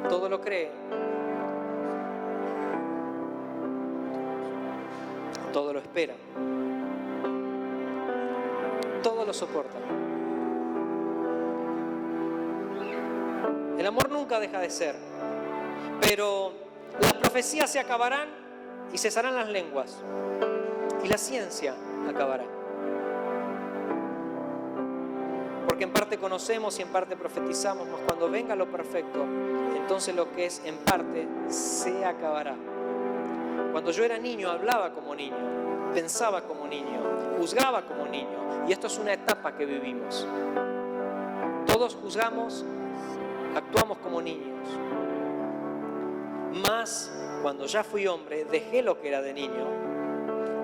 todo lo cree, todo lo espera, todo lo soporta. El amor nunca deja de ser, pero las profecías se acabarán y cesarán las lenguas, y la ciencia acabará. Porque en parte conocemos y en parte profetizamos, mas cuando venga lo perfecto, entonces lo que es en parte se acabará. Cuando yo era niño, hablaba como niño, pensaba como niño, juzgaba como niño, y esto es una etapa que vivimos. Todos juzgamos, actuamos como niños. Mas cuando ya fui hombre, dejé lo que era de niño.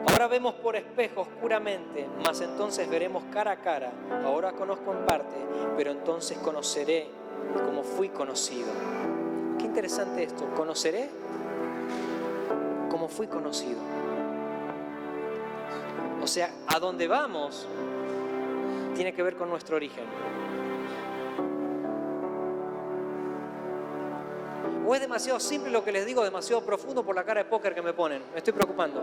Ahora vemos por espejo oscuramente, mas entonces veremos cara a cara. Ahora conozco en parte, pero entonces conoceré como fui conocido. Qué interesante esto. Conoceré como fui conocido. O sea, a dónde vamos tiene que ver con nuestro origen. ¿O es demasiado simple lo que les digo, demasiado profundo por la cara de póker que me ponen? Me estoy preocupando.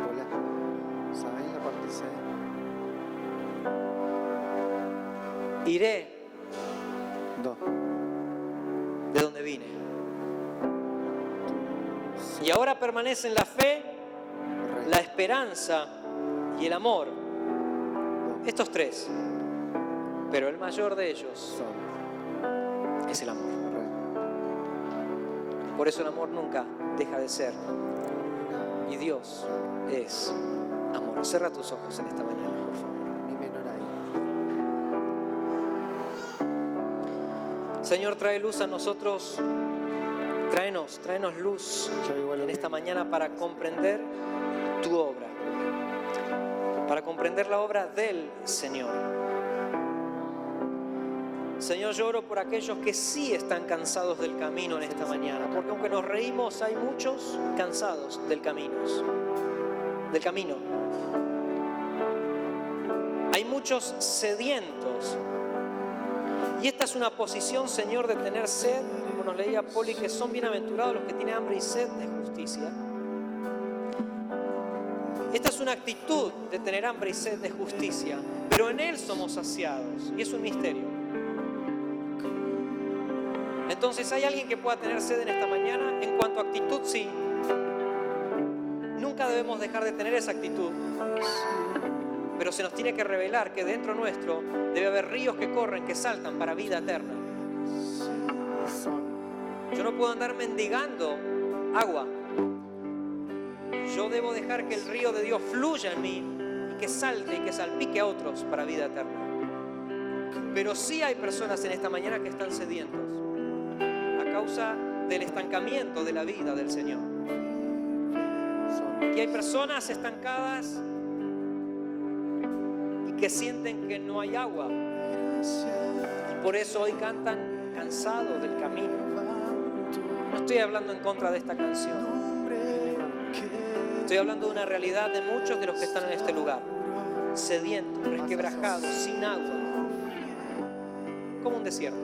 Hola, ¿sabes la parte C? Iré Do. de donde vine. Y ahora permanecen la fe, Re. la esperanza y el amor. Estos tres. Pero el mayor de ellos Sol. es el amor. Re. Por eso el amor nunca deja de ser. Y Dios es amor. Cierra tus ojos en esta mañana, por favor. Mi menor ahí. Señor, trae luz a nosotros. Tráenos luz Yo igual en esta mañana para comprender tu obra. Para comprender la obra del Señor. Señor, yo oro por aquellos que sí están cansados del camino en esta mañana, porque aunque nos reímos, hay muchos cansados del camino. Hay muchos sedientos. Y esta es una posición, Señor, de tener sed, como nos leía Poli, que son bienaventurados los que tienen hambre y sed de justicia. Esta es una actitud de tener hambre y sed de justicia, pero en Él somos saciados, y es un misterio. Entonces, ¿hay alguien que pueda tener sed en esta mañana? En cuanto a actitud, sí. Nunca debemos dejar de tener esa actitud. Pero se nos tiene que revelar que dentro nuestro debe haber ríos que corren, que saltan para vida eterna. Yo no puedo andar mendigando agua. Yo debo dejar que el río de Dios fluya en mí y que salte y que salpique a otros para vida eterna. Pero sí hay personas en esta mañana que están sedientos a causa del estancamiento de la vida del Señor. Que hay personas estancadas y que sienten que no hay agua. Y por eso hoy cantan cansados del camino. No estoy hablando en contra de esta canción. Estoy hablando de una realidad de muchos de los que están en este lugar. Sedientos, resquebrajados, sin agua. Como un desierto.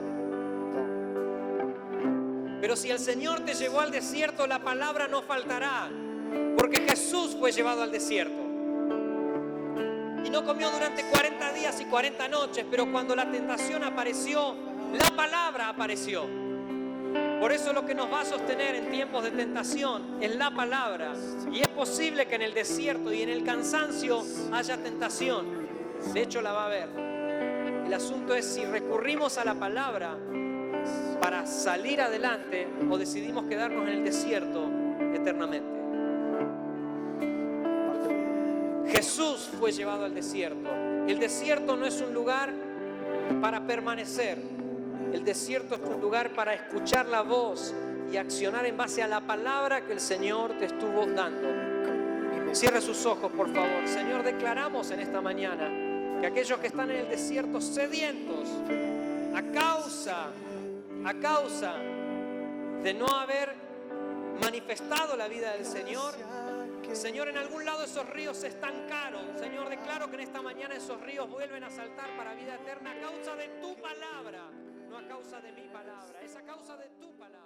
Pero si el Señor te llevó al desierto, la palabra no faltará. Porque Jesús fue llevado al desierto. Y no comió durante 40 días y 40 noches, pero cuando la tentación apareció, la palabra apareció. Por eso lo que nos va a sostener en tiempos de tentación es la palabra. Y es posible que en el desierto y en el cansancio haya tentación. De hecho la va a haber. El asunto es si recurrimos a la palabra para salir adelante o decidimos quedarnos en el desierto eternamente. Jesús fue llevado al desierto. El desierto no es un lugar para permanecer. El desierto es un lugar para escuchar la voz y accionar en base a la palabra que el Señor te estuvo dando. Cierra sus ojos, por favor. Señor, declaramos en esta mañana que aquellos que están en el desierto sedientos a causa de no haber manifestado la vida del Señor, Señor, en algún lado esos ríos se estancaron. Señor, declaro que en esta mañana esos ríos vuelven a saltar para vida eterna a causa de tu palabra, no a causa de mi palabra, es a causa de tu palabra.